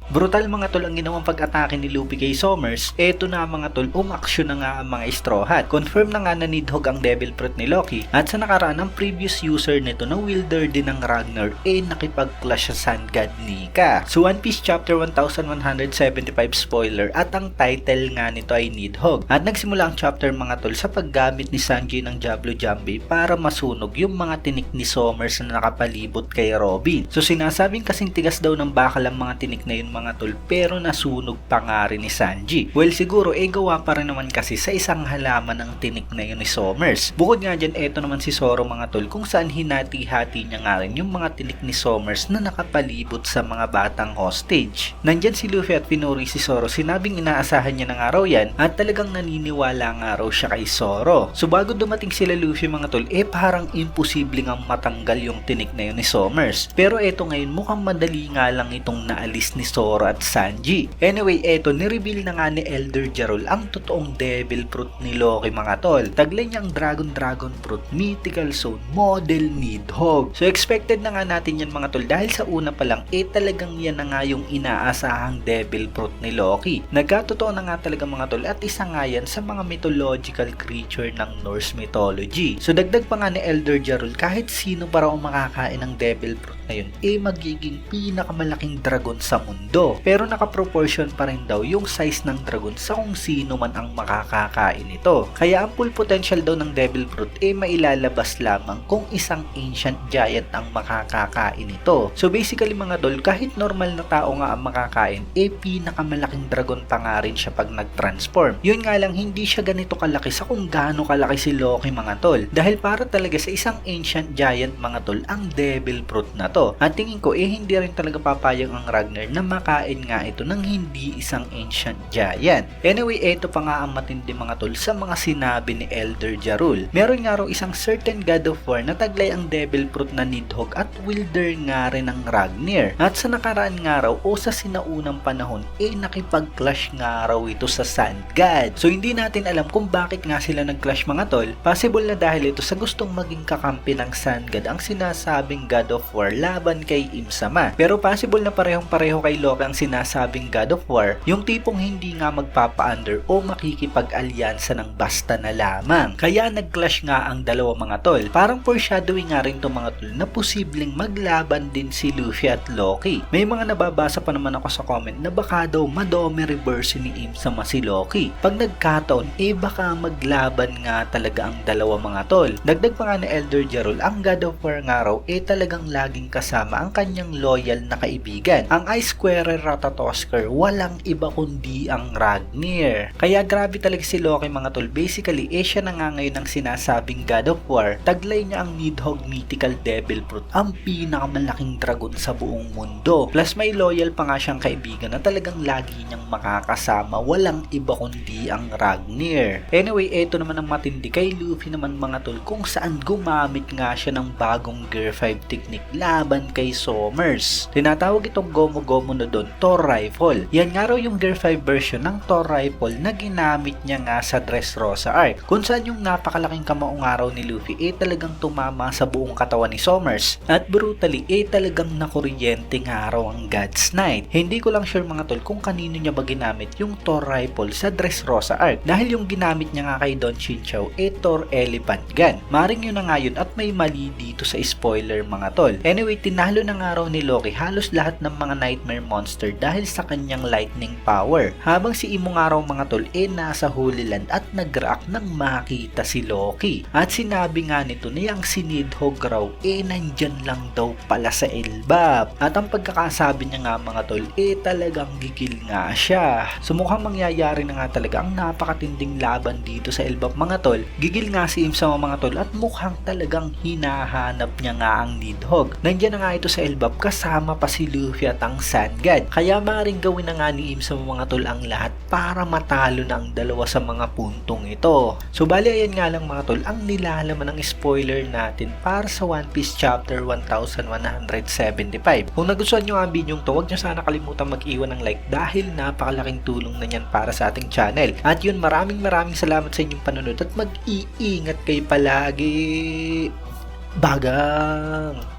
Brutal mga tol ang ginawang pag-atake ni Luffy kay Sommers. Eto na mga tol, umaksyon na nga ang mga Straw Hat. Confirm na nga na Nidhogg ang Devil Fruit ni Loki. At sa nakaraan ng previous user nito na wielder din ng Ragnar nakipag-clash sa Sun God Nika. So One Piece Chapter 1175 spoiler at ang title nga nito ay Nidhogg. At nagsimula ang chapter mga tol sa paggamit ni Sanji ng Diablo Jambe para masunog yung mga tinik ni Sommers na nakapalibot kay Robin. So sinasabing kasing tigas daw ng bakal ang mga tinik na yun mga tol, pero nasunog pa nga rin ni Sanji. Well siguro gawa pa rin naman kasi sa isang halaman ang tinik na yun ni Sommers. Bukod nga dyan, eto naman si Zoro mga tol kung saan hinati-hati niya nga rin yung mga tinik ni Sommers na nakapalibot sa mga batang hostage. Nandyan si Luffy at pinuri si Zoro, sinabing inaasahan niya ng araw yan at talagang naniniwala nga raw siya kay Zoro. So bago dumating sila Luffy mga tol, parang imposible nga matanggal yung tinik na yun ni Sommers. Pero eto ngayon mukhang madali nga lang itong naalis ni Zoro at Sanji. Anyway, eto, nireveal na nga ni Elder Jarol ang totoong Devil Fruit ni Loki mga tol. Taglay niyang Dragon Fruit, Mythical Zone, Model Nidhogg. So expected na nga natin yan mga tol dahil sa una pa lang, talagang yan na nga yung inaasahang Devil Fruit ni Loki. Nagkatotoo na nga talaga mga tol at isa nga yan sa mga mythological creature ng Norse mythology. So dagdag pa nga ni Elder Jarol, kahit sino para makakain ng Devil Fruit na yun, magiging pinakamalaking dragon sa mundo. Pero nakaproportion pa rin daw yung size ng dragon sa kung sino man ang makakakain ito. Kaya ang full potential daw ng Devil Fruit mailalabas lamang kung isang ancient giant ang makakakain ito. So basically mga tol, kahit normal na tao nga ang makakain, pinakamalaking dragon pa nga rin siya pag nag-transform. Yun nga lang, hindi siya ganito kalaki sa kung gaano kalaki si Loki mga tol. Dahil para talaga sa isang ancient giant mga tol, ang Devil Fruit na to. At tingin ko, hindi rin talaga papayag ang Ragnar na makain nga ito ng hindi isang ancient giant. Anyway, eto pa nga ang matindi mga tol sa mga sinabi ni Elder Jarol. Meron nga raw isang certain God of War na taglay ang Devil Fruit na Nidhogg at wielder nga rin ng Ragnar. At sa nakaraan nga raw o sa sinaunang panahon, nakipag-clash nga raw ito sa Sun God. So hindi natin alam kung bakit nga sila nag-clash mga tol. Possible na dahil ito sa gustong maging kakampi ng Sun God ang sinasabing God of War laban kay Im-sama. Pero possible na parehong-pareho kay Loki ang sinasabing God of War, yung tipong hindi nga magpapa-under o makikipag-alyansa ng basta na lamang. Kaya nag-clash nga ang dalawa mga tol. Parang foreshadowing nga rin itong mga tol na posibleng maglaban din si Luffy at Loki. May mga nababasa pa naman ako sa comment na baka daw madome reverse ni Im-sama si Loki. Pag nagkataon, baka maglaban nga talaga ang dalawa mga tol. Dagdag pa nga ni Elder Jarol, ang God of War nga raw talagang laging kasama ang kanyang loyal na kaibigan. Ang Ice Squarer Ratatoskr, walang iba kundi ang Ragnar. Kaya grabe talaga si Loki mga tol. Basically, siya na nga ngayon ang sinasabing God of War. Taglay niya ang Nidhogg Mythical Devil Fruit, ang pinakamalaking dragon sa buong mundo. Plus may loyal pa nga siyang kaibigan na talagang lagi niyang makakasama. Walang iba kundi ang Ragnar. Anyway, eto naman ang matindi kay Luffy naman mga tol kung saan gumamit nga siya ng bagong Gear 5 technique laban kay Sommers. Tinatawag itong Gomu-Gomu no doon, Thor Rifle. Yan nga raw yung Gear 5 version ng Thor Rifle na ginamit niya nga sa Dressrosa arc. Kung saan yung napakalaking kamaong araw ni Luffy talagang tumama sa buong katawan ni Sommers. At brutally talagang nakuryente nga raw ang God's Knight. Hindi ko lang sure mga tol kung kanino niya ba ginamit yung Thor Rifle sa Dressrosa arc. Dahil yung ginamit niya nga kay Don Chinchou Thor Elephant Gun. Maring yun na nga yun at may mali dito sa spoiler mga tol. Anyway, tinalo na nga raw ni Loki halos lahat ng mga nightmare monster dahil sa kanyang lightning power. Habang si Imo nga raw mga tol nasa Holy Land at nag-react nang makita si Loki. At sinabi nga nito na yung si Nidhogg raw nandyan lang daw pala sa Elbap. At ang pagkakasabi niya nga mga tol talagang gigil nga siya. So mukhang mangyayari na nga talaga ang napakatinding laban dito sa Elbap mga tol. Gigil nga si Im-sama mga tol at mukhang talagang hinahanap niya nga ang Nidhogg. Nandiyan na nga ito sa Elbap kasama pa si Luffy at ang Sun God. Kaya maaaring gawin na nga ni Im-sama mga tol ang lahat para matalo na ang dalawa sa mga puntong ito. So bali ayan nga lang mga tol ang nilalaman ng spoiler natin para sa One Piece Chapter 1175. Kung nagustuhan nyo ang video to, huwag nyo sana kalimutan mag-iwan ng like dahil napakalaking tulong na yan para sa ating channel. At yun, maraming salamat sa inyong panunod at mag-iingat kayo palagi. Bagang!